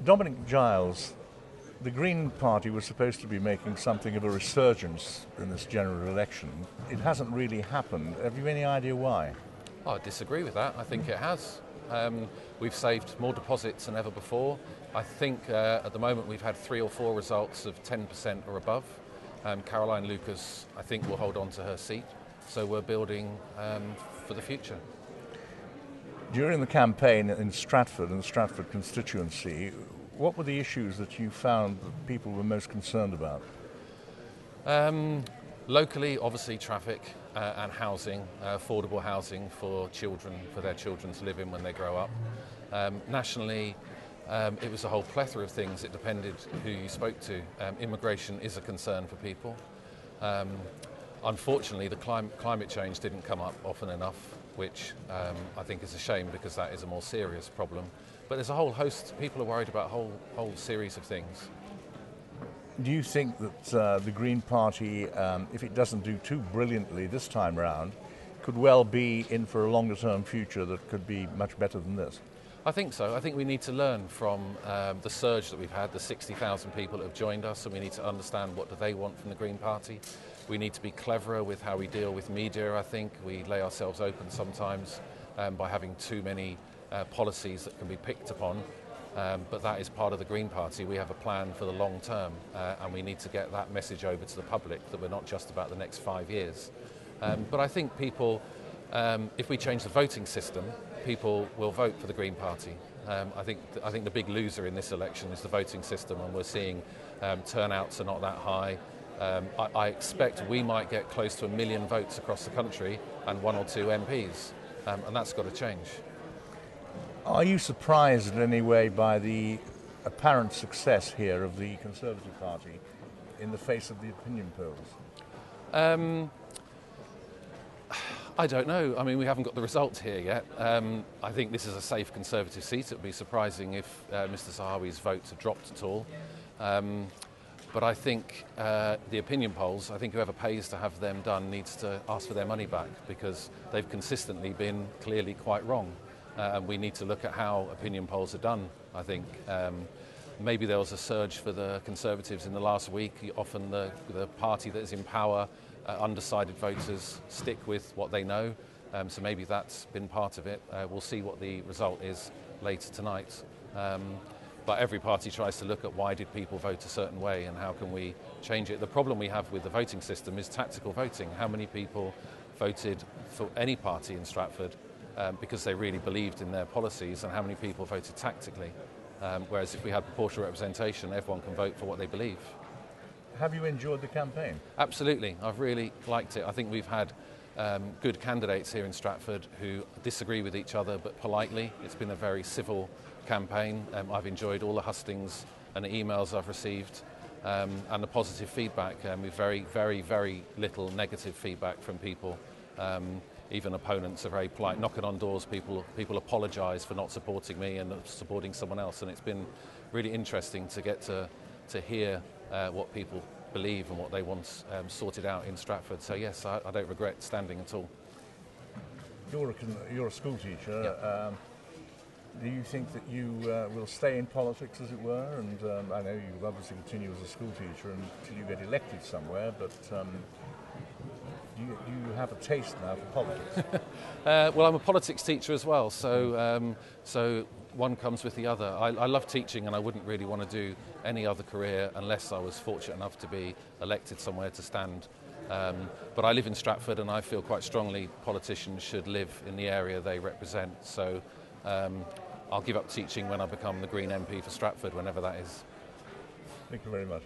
Dominic Giles, the Green Party was supposed to be making something of a resurgence in this general election. It hasn't really happened. Have you any idea why? I disagree with that. I think it has. We've saved more deposits than ever before. I think at the moment we've had 3 or 4 results of 10% or above. Caroline Lucas, I think, will hold on to her seat. So we're building for the future. During the campaign in Stratford and the Stratford constituency, what were the issues that you found that people were most concerned about? Locally, obviously traffic and housing, affordable housing for children, for their children to live in when they grow up. Nationally, it was a whole plethora of things. It depended who you spoke to. Immigration is a concern for people. Unfortunately, the climate change didn't come up often enough, which I think is a shame because that is a more serious problem. But there's a whole host, people are worried about a whole series of things. Do you think that the Green Party, if it doesn't do too brilliantly this time round, could well be in for a longer term future that could be much better than this? I think so. I think we need to learn from the surge that we've had, the 60,000 people that have joined us, and we need to understand what do they want from the Green Party. We need to be cleverer with how we deal with media, I think. We lay ourselves open sometimes by having too many policies that can be picked upon. But that is part of the Green Party. We have a plan for the long term and we need to get that message over to the public that we're not just about the next 5 years. But I think people, if we change the voting system, people will vote for the Green Party. I think the big loser in this election is the voting system, and we're seeing turnouts are not that high. I expect we might get close to 1 million votes across the country and 1 or 2 MPs, and that's got to change. Are you surprised in any way by the apparent success here of the Conservative Party in the face of the opinion polls? I don't know. I mean, we haven't got the results here yet. I think this is a safe Conservative seat. It would be surprising if Mr Zahawi's votes have dropped at all. But I think the opinion polls, I think whoever pays to have them done needs to ask for their money back because they've consistently been clearly quite wrong. And we need to look at how opinion polls are done, I think. Maybe there was a surge for the Conservatives in the last week. Often the party that is in power, undecided voters stick with what they know. So maybe that's been part of it. We'll see what the result is later tonight. But every party tries to look at why did people vote a certain way and how can we change it. The problem we have with the voting system is tactical voting. How many people voted for any party in Stratford because they really believed in their policies, and how many people voted tactically? Whereas if we had proportional representation, everyone can vote for what they believe. Have you enjoyed the campaign? Absolutely. I've really liked it. I think we've had good candidates here in Stratford who disagree with each other but politely. It's been a very civil campaign. I've enjoyed all the hustings and the emails I've received and the positive feedback. With very, very, very little negative feedback from people. Even opponents are very polite, knocking on doors. People apologise for not supporting me and supporting someone else, and it's been really interesting to get to hear what people believe and what they want sorted out in Stratford. So yes, I don't regret standing at all. You're a school teacher. Yeah. Do you think that you will stay in politics, as it were? And I know you will obviously continue as a school teacher until you get elected somewhere, but do you have a taste now for politics? Well, I'm a politics teacher as well, so one comes with the other. I love teaching, and I wouldn't really want to do any other career unless I was fortunate enough to be elected somewhere to stand. But I live in Stratford, and I feel quite strongly politicians should live in the area they represent. So I'll give up teaching when I become the Green MP for Stratford, whenever that is. Thank you very much.